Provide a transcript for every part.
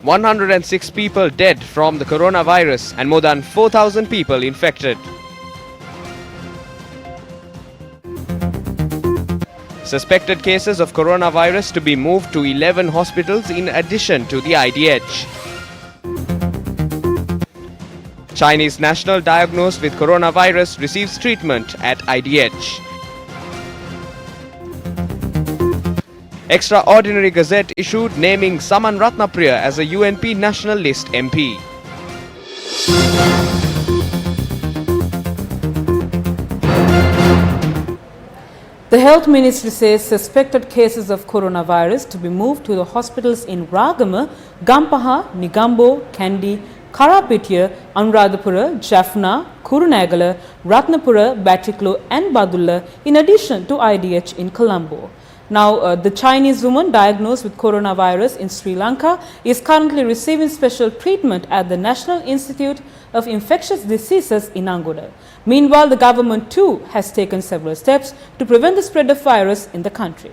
106 people dead from the coronavirus and more than 4,000 people infected. Suspected cases of coronavirus to be moved to 11 hospitals in addition to the IDH. Chinese national diagnosed with coronavirus receives treatment at IDH. Extraordinary Gazette issued naming Saman Ratnapriya as a UNP National List MP. The Health Ministry says suspected cases of coronavirus to be moved to the hospitals in Ragama, Gampaha, Nigambo, Kandy, Karapitiya, Anuradhapura, Jaffna, Kurunegala, Ratnapura, Batiklo and Badulla in addition to IDH in Colombo. Now, the Chinese woman diagnosed with coronavirus in Sri Lanka is currently receiving special treatment at the National Institute of Infectious Diseases in Angola. Meanwhile, the government too has taken several steps to prevent the spread of virus in the country.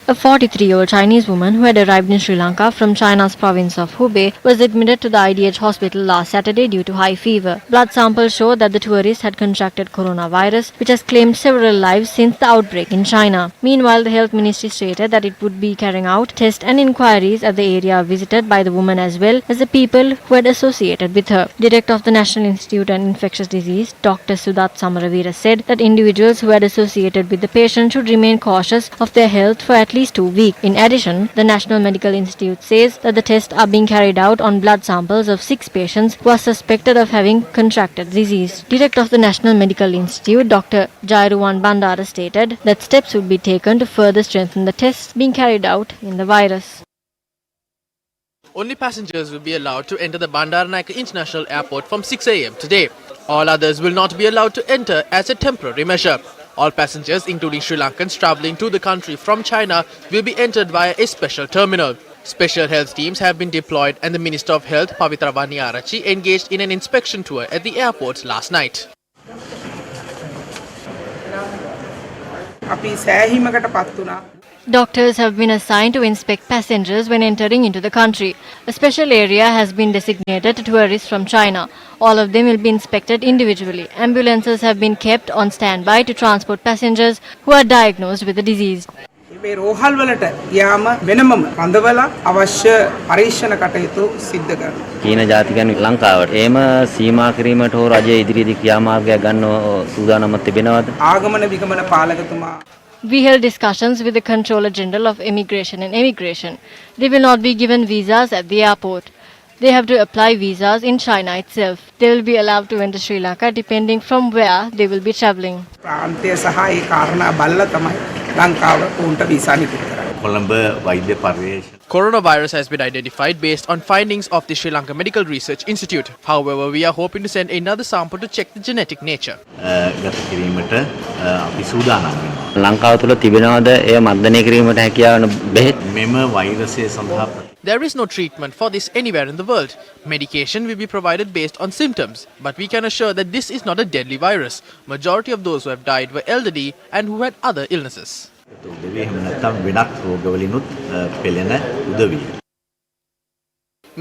A 43-year-old Chinese woman who had arrived in Sri Lanka from China's province of Hubei was admitted to the IDH hospital last Saturday due to high fever. Blood samples showed that the tourist had contracted coronavirus, which has claimed several lives since the outbreak in China. Meanwhile, the health ministry stated that it would be carrying out tests and inquiries at the area visited by the woman as well as the people who had associated with her. Director of the National Institute of Infectious Disease, Dr. Sudat Samaravira, said that individuals who had associated with the patient should remain cautious of their health for at least 2 weeks. In addition, the National Medical Institute says that the tests are being carried out on blood samples of 6 patients who are suspected of having contracted disease. Director of the National Medical Institute, Dr. Jairuwan Bandara, stated that steps would be taken to further strengthen the tests being carried out in the virus. Only passengers will be allowed to enter the Bandaranaike International Airport from 6 a.m. today. All others will not be allowed to enter as a temporary measure. All passengers, including Sri Lankans travelling to the country from China, will be entered via a special terminal. Special health teams have been deployed and the Minister of Health, Pavitra Vaniarachi, engaged in an inspection tour at the airport last night. Doctors have been assigned to inspect passengers when entering into the country. A special area has been designated to tourists from China. All of them will be inspected individually. Ambulances have been kept on standby to transport passengers who are diagnosed with the disease. මේ රෝහල් වලට යාම වෙනමම රඳවලා අවශ්‍ය පරීක්ෂණ කටයුතු සිද්ධ කරනවා. චීන ජාතිකයන් ලංකාවට එහෙම සීමා කිරීමට හෝ රජය ඉදිරියේදී ක්‍රියාමාර්ගයක් ගන්නව සූදානම්ව තිබෙනවද? ආගමන විගමන පාලකතුමා We held discussions with the Controller General of Immigration and Immigration. They will not be given visas at the airport. They have to apply visas in China itself. They will be allowed to enter Sri Lanka depending from where they will be travelling. ප්‍රාන්තය සහ ඒ කාරණා බලලා තමයි ලංකාව උන්ට visa නිකුත් කරන්නේ. කොළඹ වෛද්‍ය පර්යේෂණ Coronavirus has been identified based on findings of the Sri Lanka Medical Research Institute. However, we are hoping to send another sample to check the genetic nature. ගත කිරීමට අපි සූදානම් වෙනවා. ලංකාව තුළ තිබෙනවද එය මර්ධනය කිරීමට හැකියාව වන බෙහෙත්? මෙම වෛරසය සඳහා There is no treatment for this anywhere in the world. Medication will be provided based on symptoms, but we can assure that this is not a deadly virus. Majority of those who have died were elderly and who had other illnesses. එහෙම නැත්නම් වෙනත් රෝගවලිනුත් පෙළෙන උදවිය.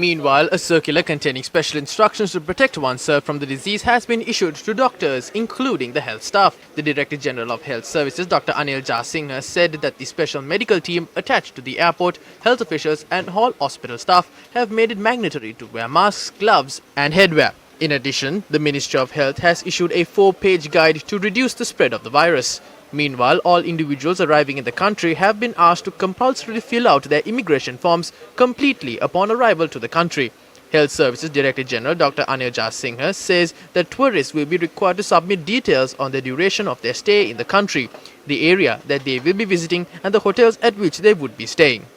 Meanwhile, a circular containing special instructions to protect oneself from the disease has been issued to doctors, including the health staff. The Director General of Health Services, Dr. Anil Jasinghe, said that the special medical team attached to the airport, health officials and all hospital staff have made it mandatory to wear masks, gloves and headwear. In addition, the Ministry of Health has issued a 4-page guide to reduce the spread of the virus. Meanwhile, all individuals arriving in the country have been asked to compulsorily fill out their immigration forms completely upon arrival to the country. Health Services Director General Dr. Anil Jasinghe says that tourists will be required to submit details on the duration of their stay in the country, the area that they will be visiting and the hotels at which they would be staying.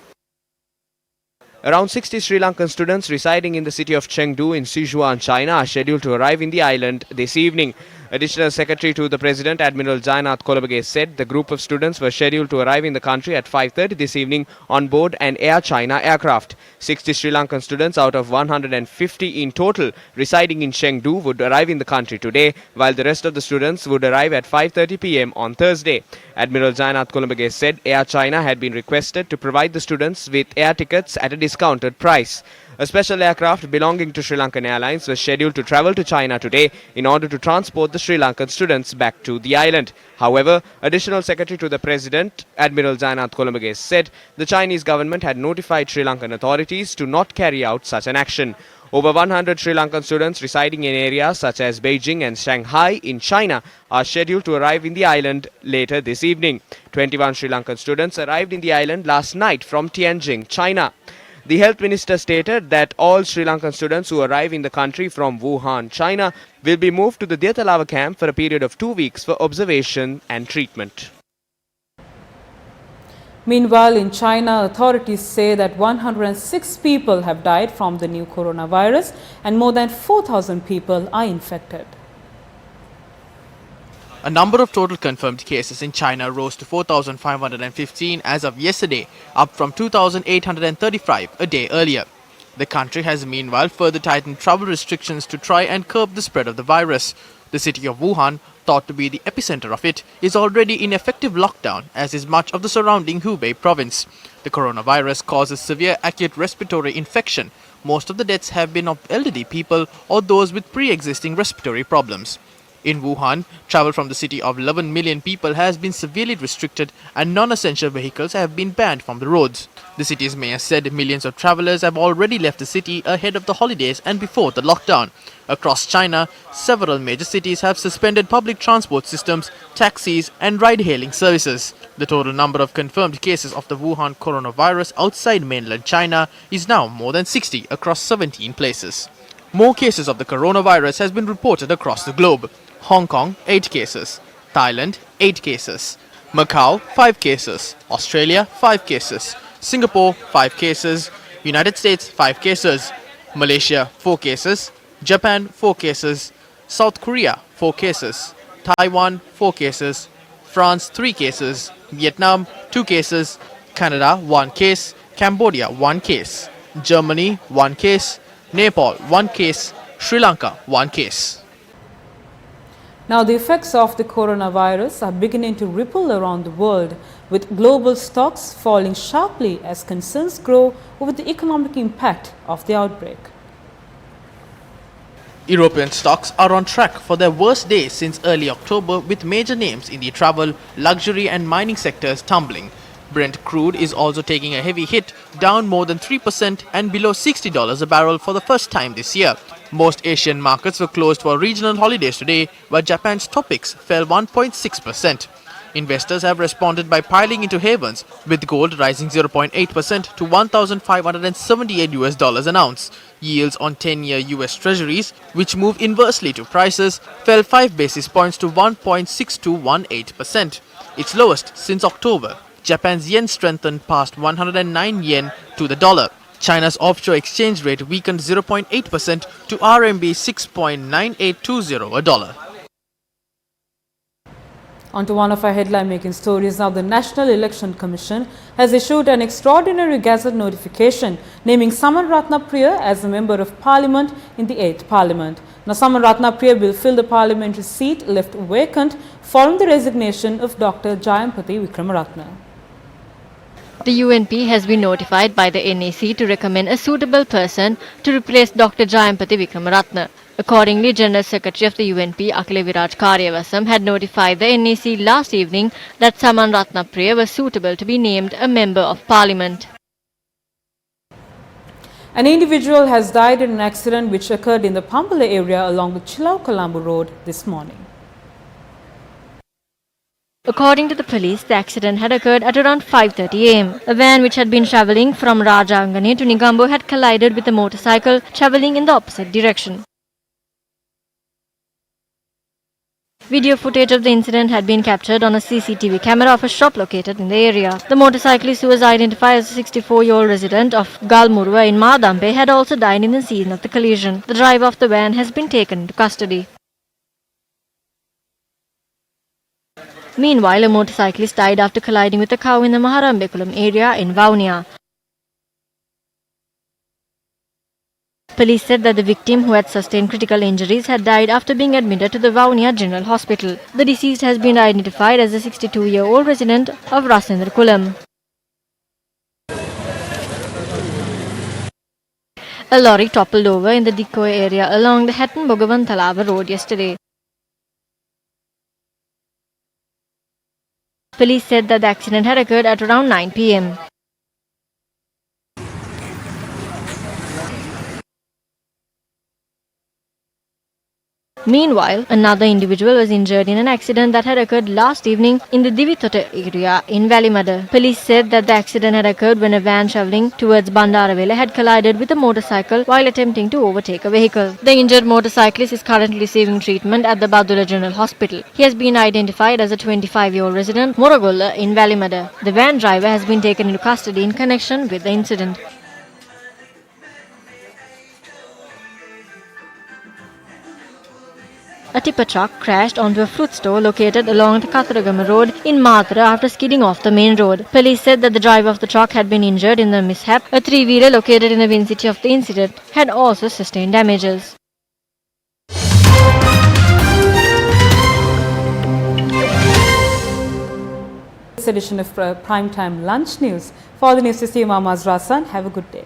Around 60 Sri Lankan students residing in the city of Chengdu in Sichuan, China are scheduled to arrive in the island this evening. Additional Secretary to the President, Admiral Jainath Kolabage, said the group of students were scheduled to arrive in the country at 5:30 this evening on board an Air China aircraft. 60 Sri Lankan students out of 150 in total residing in Chengdu would arrive in the country today, while the rest of the students would arrive at 5:30 p.m. on Thursday. Admiral Jainath Kolabage said Air China had been requested to provide the students with air tickets at a discounted price. A special aircraft belonging to Sri Lankan Airlines was scheduled to travel to China today in order to transport the Sri Lankan students back to the island. However, Additional Secretary to the President, Admiral Jainath Kolabage, said the Chinese government had notified Sri Lankan authorities to not carry out such an action. Over 100 Sri Lankan students residing in areas such as Beijing and Shanghai in China are scheduled to arrive in the island later this evening. 21 Sri Lankan students arrived in the island last night from Tianjin, China. The health minister stated that all Sri Lankan students who arrive in the country from Wuhan, China, will be moved to the Diatalava camp for a period of 2 weeks for observation and treatment. Meanwhile, in China, authorities say that 106 people have died from the new coronavirus and more than 4,000 people are infected. A number of total confirmed cases in China rose to 4,515 as of yesterday, up from 2,835 a day earlier. The country has meanwhile further tightened travel restrictions to try and curb the spread of the virus. The city of Wuhan, thought to be the epicenter of it, is already in effective lockdown, as is much of the surrounding Hubei province. The coronavirus causes severe acute respiratory infection. Most of the deaths have been of elderly people or those with pre-existing respiratory problems. In Wuhan, travel from the city of 11 million people has been severely restricted and non-essential vehicles have been banned from the roads. The city's mayor said millions of travelers have already left the city ahead of the holidays and before the lockdown. Across China, several major cities have suspended public transport systems, taxis and ride-hailing services. The total number of confirmed cases of the Wuhan coronavirus outside mainland China is now more than 60 across 17 places. More cases of the coronavirus has been reported across the globe. Hong Kong, 8 cases. Thailand, 8 cases. Macau, 5 cases. Australia, 5 cases. Singapore, 5 cases. United States, 5 cases. Malaysia, 4 cases. Japan, 4 cases. South Korea, 4 cases. Taiwan, 4 cases. France, 3 cases. Vietnam, 2 cases. Canada, 1 case. Cambodia, 1 case. Germany, 1 case. Nepal, 1 case. Sri Lanka, 1 case. Now, the effects of the coronavirus are beginning to ripple around the world, with global stocks falling sharply as concerns grow over the economic impact of the outbreak. European stocks are on track for their worst day since early October, with major names in the travel, luxury and mining sectors tumbling. Brent crude is also taking a heavy hit, down more than 3% and below $60 a barrel for the first time this year. Most Asian markets were closed for regional holidays today, while Japan's Topix fell 1.6%. Investors have responded by piling into havens, with gold rising 0.8% to $1,578 an ounce. Yields on 10-year US Treasuries, which move inversely to prices, fell 5 basis points to 1.6218%, its lowest since October. Japan's yen strengthened past 109 yen to the dollar. China's offshore exchange rate weakened 0.8% to RMB 6.9820 a dollar. On to one of our headline-making stories now. The National Election Commission has issued an extraordinary Gazette notification naming Saman Ratnapriya as a Member of Parliament in the 8th Parliament. Now, Saman Ratnapriya will fill the parliamentary seat left vacant following the resignation of Dr. Jayampati Vikramaratne. The UNP has been notified by the NAC to recommend a suitable person to replace Dr. Jayampati Vikramaratne. Accordingly, General Secretary of the UNP, Akile Viraj Karyavasam, had notified the NAC last evening that Saman Ratnapriya was suitable to be named a Member of Parliament. An individual has died in an accident which occurred in the Pampala area along the Chilau-Colombo road this morning. According to the police, the accident had occurred at around 5:30 am. A van which had been travelling from Rajangani to Nigambo had collided with a motorcycle travelling in the opposite direction. Video footage of the incident had been captured on a CCTV camera of a shop located in the area. The motorcyclist, who was identified as a 64-year-old resident of Galmurwa in Madampe, had also died in the scene of the collision. The driver of the van has been taken into custody. Meanwhile, a motorcyclist died after colliding with a cow in the Maharambekulam area in Vavuniya. Police said that the victim, who had sustained critical injuries, had died after being admitted to the Vavuniya General Hospital. The deceased has been identified as a 62-year-old resident of Rasendrakulam. A lorry toppled over in the Dikkoy area along the Hatton-Bogavan-Talava road yesterday. Police said that the accident had occurred at around 9 p.m. Meanwhile, another individual was injured in an accident that had occurred last evening in the Divitota area in Valimada. Police said that the accident had occurred when a van travelling towards Bandaravela had collided with a motorcycle while attempting to overtake a vehicle. The injured motorcyclist is currently receiving treatment at the Badula General Hospital. He has been identified as a 25-year-old resident, Moragolla in Valimada. The van driver has been taken into custody in connection with the incident. A tipper truck crashed onto a fruit store located along the Katharagama road in Mathura after skidding off the main road. Police said that the driver of the truck had been injured in the mishap. A three-wheeler located in the vicinity of the incident had also sustained damages. This edition of Primetime Lunch News. For the news, this is Imam Azra Hassan. Have a good day.